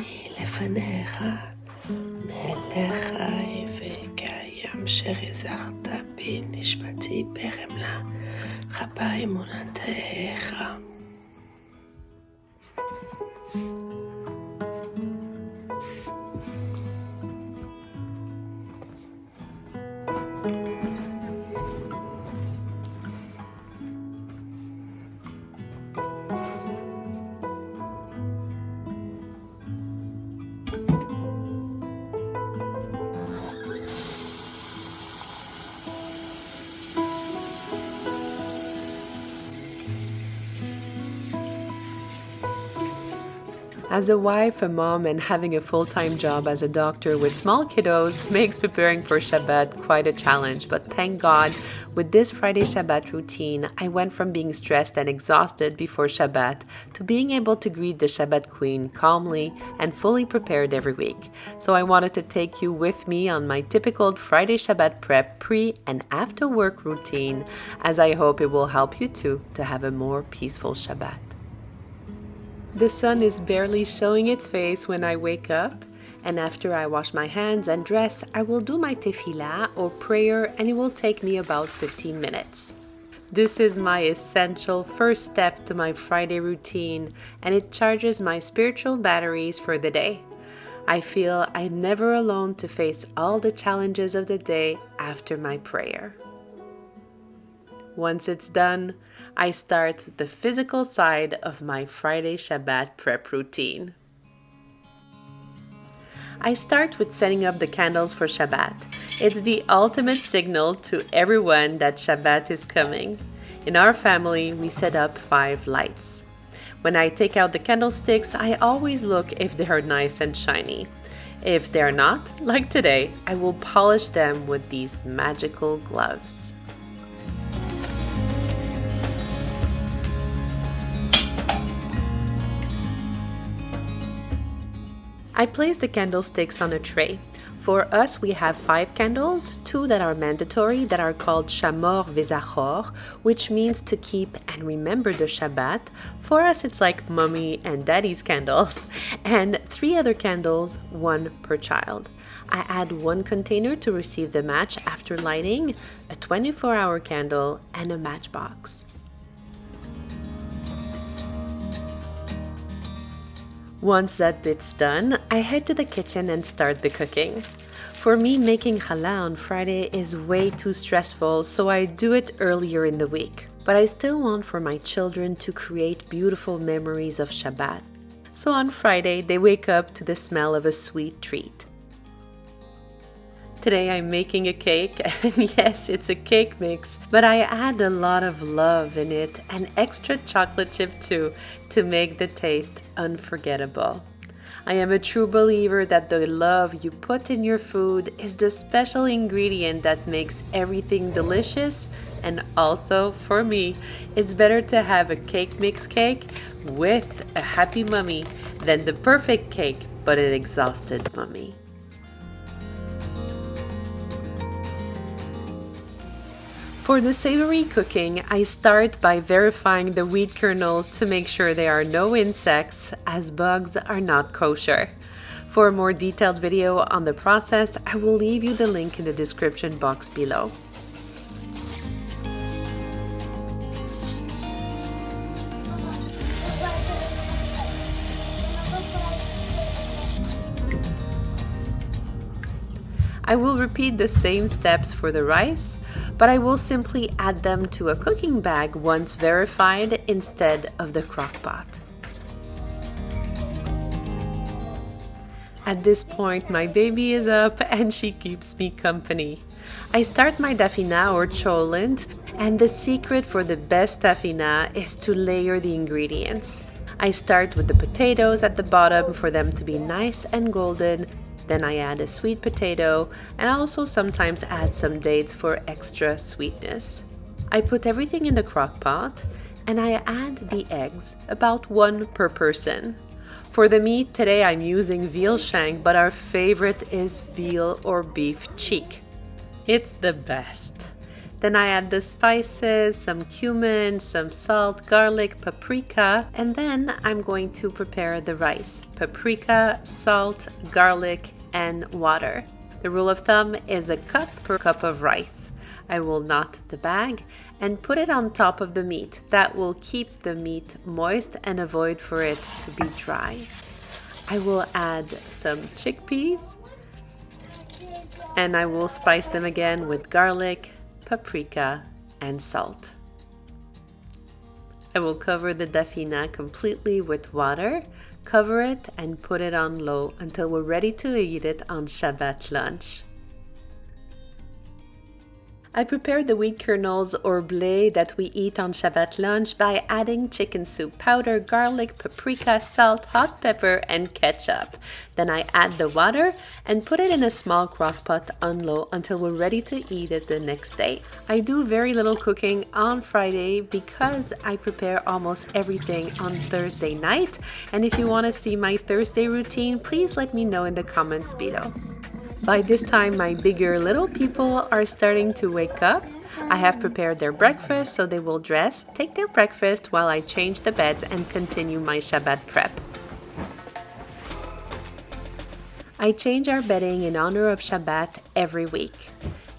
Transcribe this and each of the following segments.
אני לפניך, מלך חי וקיים, שריזרת בי נשמתי ברמלה, רבה אמונתך. As a wife, a mom, and having a full-time job as a doctor with small kiddos makes preparing for Shabbat quite a challenge. But thank God, with this Friday Shabbat routine, I went from being stressed and exhausted before Shabbat to being able to greet the Shabbat Queen calmly and fully prepared every week. So I wanted to take you with me on my typical Friday Shabbat prep pre- and after-work routine, as I hope it will help you too to have a more peaceful Shabbat. The sun is barely showing its face when I wake up, and after I wash my hands and dress, I will do my tefillah or prayer, and it will take me about 15 minutes. This is my essential first step to my Friday routine, and it charges my spiritual batteries for the day. I feel I'm never alone to face all the challenges of the day after my prayer. Once it's done, I start the physical side of my Friday Shabbat prep routine. I start with setting up the candles for Shabbat. It's the ultimate signal to everyone that Shabbat is coming. In our family, we set up 5 lights. When I take out the candlesticks, I always look if they are nice and shiny. If they're not, like today, I will polish them with these magical gloves. I place the candlesticks on a tray. For us, we have 5 candles, 2 that are mandatory that are called shamor vezachor, which means to keep and remember the Shabbat. For us, it's like mommy and daddy's candles. And 3 other candles, 1 per child. I add 1 container to receive the match after lighting, a 24-hour candle, and a matchbox. Once that it's done, I head to the kitchen and start the cooking. For me, making challah on Friday is way too stressful, so I do it earlier in the week. But I still want for my children to create beautiful memories of Shabbat. So on Friday, they wake up to the smell of a sweet treat. Today I'm making a cake, and yes, it's a cake mix, but I add a lot of love in it and extra chocolate chip too to make the taste unforgettable. I am a true believer that the love you put in your food is the special ingredient that makes everything delicious, and also, for me, it's better to have a cake mix cake with a happy mummy than the perfect cake but an exhausted mummy. For the savory cooking, I start by verifying the wheat kernels to make sure there are no insects, as bugs are not kosher. For a more detailed video on the process, I will leave you the link in the description box below. I will repeat the same steps for the rice, but I will simply add them to a cooking bag once verified instead of the crock pot. At this point, my baby is up and she keeps me company. I start my dafina or cholent, and the secret for the best dafina is to layer the ingredients. I start with the potatoes at the bottom for them to be nice and golden. Then I add a sweet potato, and I also sometimes add some dates for extra sweetness. I put everything in the crock pot, and I add the eggs, about 1 per person. For the meat, today I'm using veal shank, but our favorite is veal or beef cheek. It's the best. Then I add the spices, some cumin, some salt, garlic, paprika, and then I'm going to prepare the rice. Paprika, salt, garlic, and water. The rule of thumb is a cup per cup of rice. I will knot the bag and put it on top of the meat. That will keep the meat moist and avoid for it to be dry. I will add some chickpeas and I will spice them again with garlic, paprika, and salt. I will cover the dafina completely with water, cover it and put it on low until we're ready to eat it on Shabbat lunch. I prepared the wheat kernels or blé that we eat on Shabbat lunch by adding chicken soup powder, garlic, paprika, salt, hot pepper, and ketchup. Then I add the water and put it in a small crock pot on low until we're ready to eat it the next day. I do very little cooking on Friday because I prepare almost everything on Thursday night. And if you want to see my Thursday routine, please let me know in the comments below. By this time, my bigger little people are starting to wake up. I have prepared their breakfast, so they will dress, take their breakfast while I change the beds and continue my Shabbat prep. I change our bedding in honor of Shabbat every week.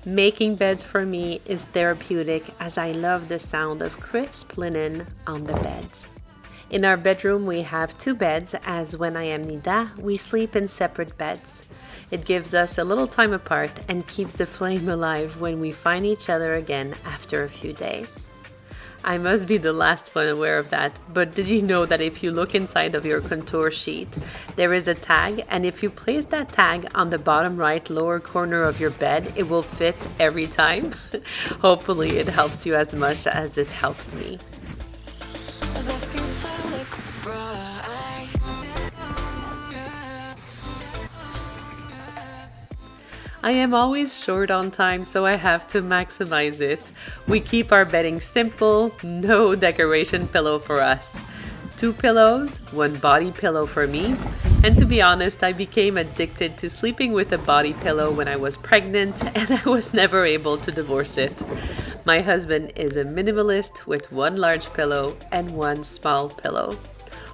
Making beds for me is therapeutic as I love the sound of crisp linen on the beds. In our bedroom, we have 2 beds, as when I am niddah, we sleep in separate beds. It gives us a little time apart and keeps the flame alive when we find each other again after a few days. I must be the last one aware of that, but did you know that if you look inside of your contour sheet, there is a tag, and if you place that tag on the bottom right lower corner of your bed, it will fit every time? Hopefully it helps you as much as it helped me. I am always short on time, so I have to maximize it. We keep our bedding simple, no decoration pillow for us. 2 pillows, 1 body pillow for me. And to be honest, I became addicted to sleeping with a body pillow when I was pregnant, and I was never able to divorce it. My husband is a minimalist with 1 large pillow and 1 small pillow.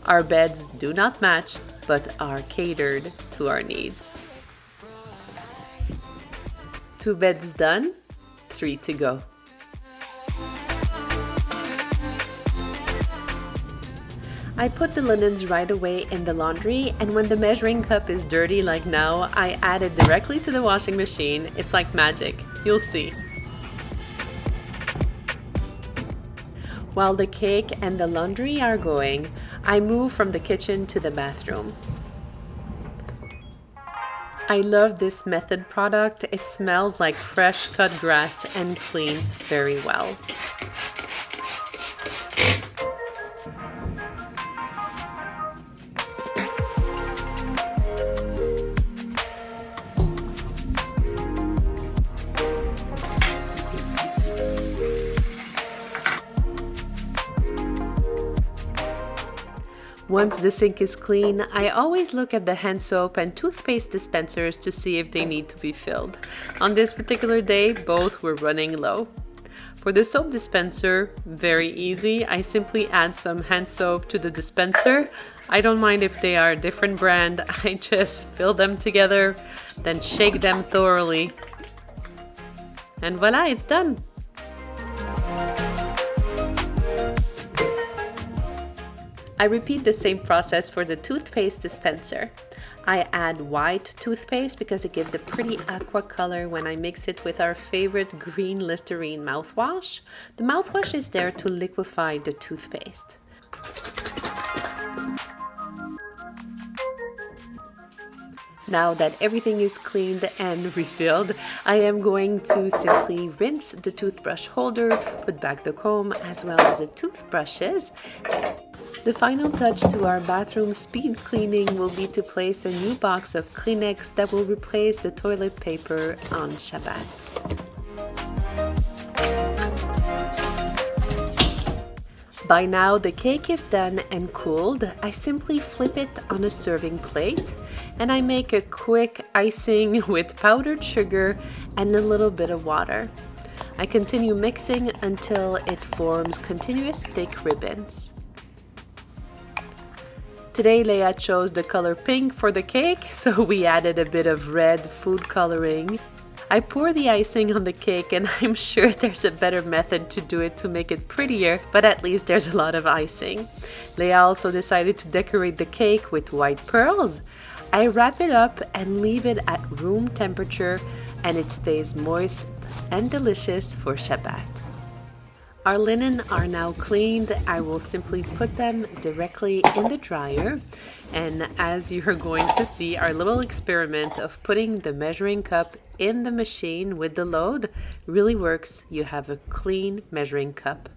Our beds do not match, but are catered to our needs. 2 beds done, 3 to go. I put the linens right away in the laundry, and when the measuring cup is dirty like now, I add it directly to the washing machine. It's like magic. You'll see. While the cake and the laundry are going, I move from the kitchen to the bathroom. I love this Method product. It smells like fresh cut grass and cleans very well. Once the sink is clean, I always look at the hand soap and toothpaste dispensers to see if they need to be filled. On this particular day, both were running low. For the soap dispenser, very easy. I simply add some hand soap to the dispenser. I don't mind if they are a different brand. I just fill them together, then shake them thoroughly. And voila, it's done. I repeat the same process for the toothpaste dispenser. I add white toothpaste because it gives a pretty aqua color when I mix it with our favorite green Listerine mouthwash. The mouthwash is there to liquefy the toothpaste. Now that everything is cleaned and refilled, I am going to simply rinse the toothbrush holder, put back the comb as well as the toothbrushes. The final touch to our bathroom speed cleaning will be to place a new box of Kleenex that will replace the toilet paper on Shabbat. By now the cake is done and cooled. I simply flip it on a serving plate and I make a quick icing with powdered sugar and a little bit of water. I continue mixing until it forms continuous thick ribbons. Today Leia chose the color pink for the cake, so we added a bit of red food coloring. I pour the icing on the cake, and I'm sure there's a better method to do it to make it prettier, but at least there's a lot of icing. Leia also decided to decorate the cake with white pearls. I wrap it up and leave it at room temperature, and it stays moist and delicious for Shabbat. Our linen are now cleaned. I will simply put them directly in the dryer. And as you're going to see, our little experiment of putting the measuring cup in the machine with the load really works. You have a clean measuring cup.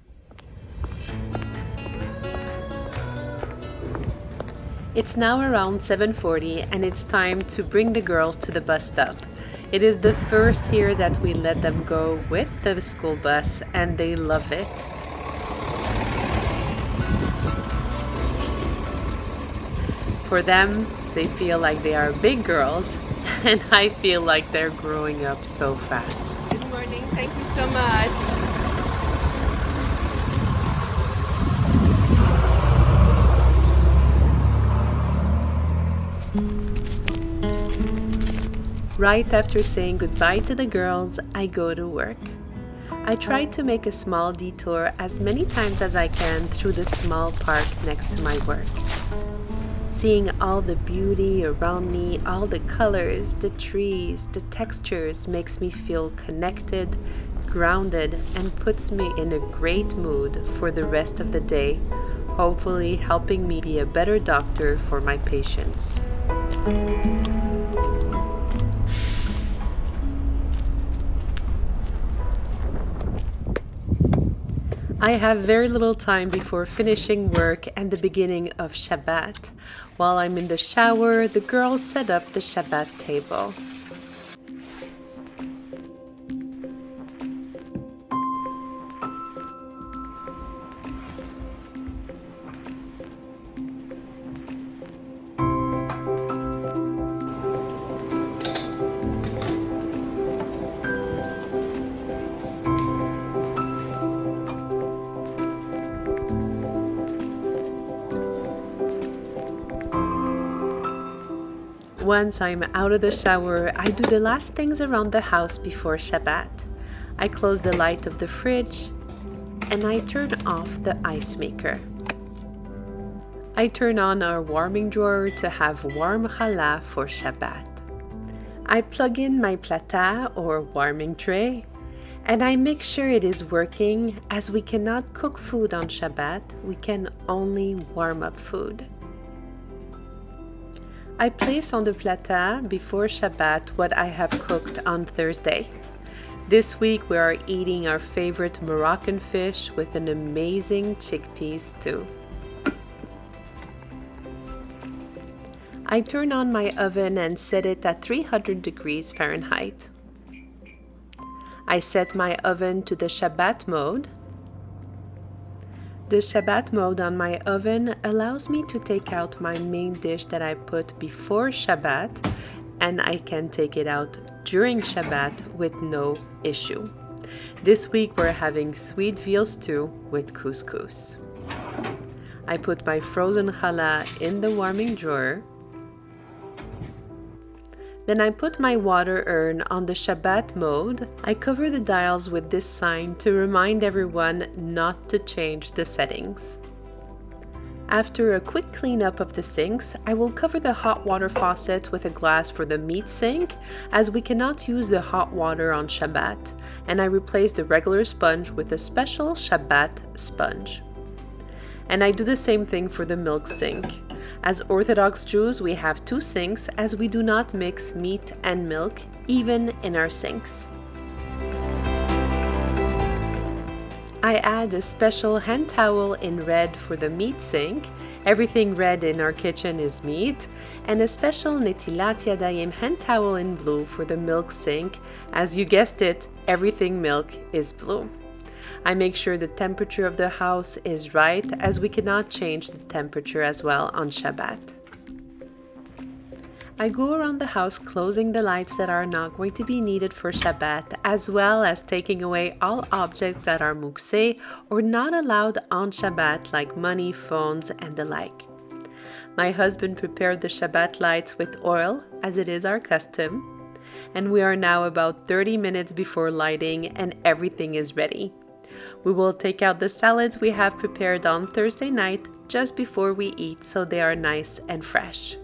It's now around 7:40 and it's time to bring the girls to the bus stop. It is the first year that we let them go with the school bus, and they love it. For them, they feel like they are big girls, and I feel like they're growing up so fast. Good morning. Thank you so much. Right after saying goodbye to the girls, I go to work. I try to make a small detour as many times as I can through the small park next to my work. Seeing all the beauty around me, all the colors, the trees, the textures makes me feel connected, grounded, and puts me in a great mood for the rest of the day, hopefully helping me be a better doctor for my patients. I have very little time before finishing work and the beginning of Shabbat. While I'm in the shower, the girls set up the Shabbat table. Once I'm out of the shower, I do the last things around the house before Shabbat. I close the light of the fridge and I turn off the ice maker. I turn on our warming drawer to have warm challah for Shabbat. I plug in my plata or warming tray and I make sure it is working. As we cannot cook food on Shabbat, we can only warm up food. I place on the plata before Shabbat what I have cooked on Thursday. This week we are eating our favorite Moroccan fish with an amazing chickpea stew. I turn on my oven and set it at 300 degrees Fahrenheit. I set my oven to the Shabbat mode. The Shabbat mode on my oven allows me to take out my main dish that I put before Shabbat, and I can take it out during Shabbat with no issue. This week we're having sweet veal stew with couscous. I put my frozen challah in the warming drawer. Then I put my water urn on the Shabbat mode. I cover the dials with this sign to remind everyone not to change the settings. After a quick cleanup of the sinks, I will cover the hot water faucet with a glass for the meat sink, as we cannot use the hot water on Shabbat, and I replace the regular sponge with a special Shabbat sponge. And I do the same thing for the milk sink. As Orthodox Jews, we have two sinks, as we do not mix meat and milk, even in our sinks. I add a special hand towel in red for the meat sink. Everything red in our kitchen is meat. And a special netilat yadayim hand towel in blue for the milk sink. As you guessed it, everything milk is blue. I make sure the temperature of the house is right, as we cannot change the temperature as well on Shabbat. I go around the house closing the lights that are not going to be needed for Shabbat, as well as taking away all objects that are mukse or not allowed on Shabbat, like money, phones, and the like. My husband prepared the Shabbat lights with oil, as it is our custom, and we are now about 30 minutes before lighting and everything is ready. We will take out the salads we have prepared on Thursday night just before we eat so they are nice and fresh.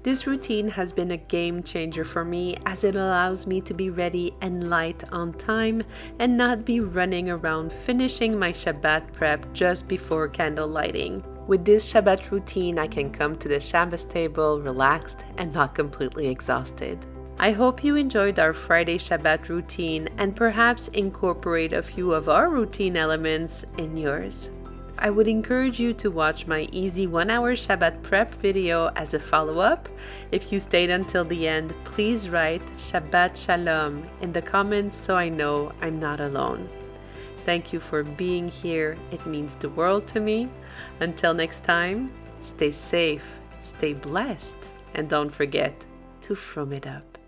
This routine has been a game changer for me as it allows me to be ready and light on time and not be running around finishing my Shabbat prep just before candle lighting. With this Shabbat routine, I can come to the Shabbos table relaxed and not completely exhausted. I hope you enjoyed our Friday Shabbat routine and perhaps incorporate a few of our routine elements in yours. I would encourage you to watch my easy 1-hour Shabbat prep video as a follow-up. If you stayed until the end, please write Shabbat Shalom in the comments so I know I'm not alone. Thank you for being here. It means the world to me. Until next time, stay safe, stay blessed, and don't forget to Frum it up.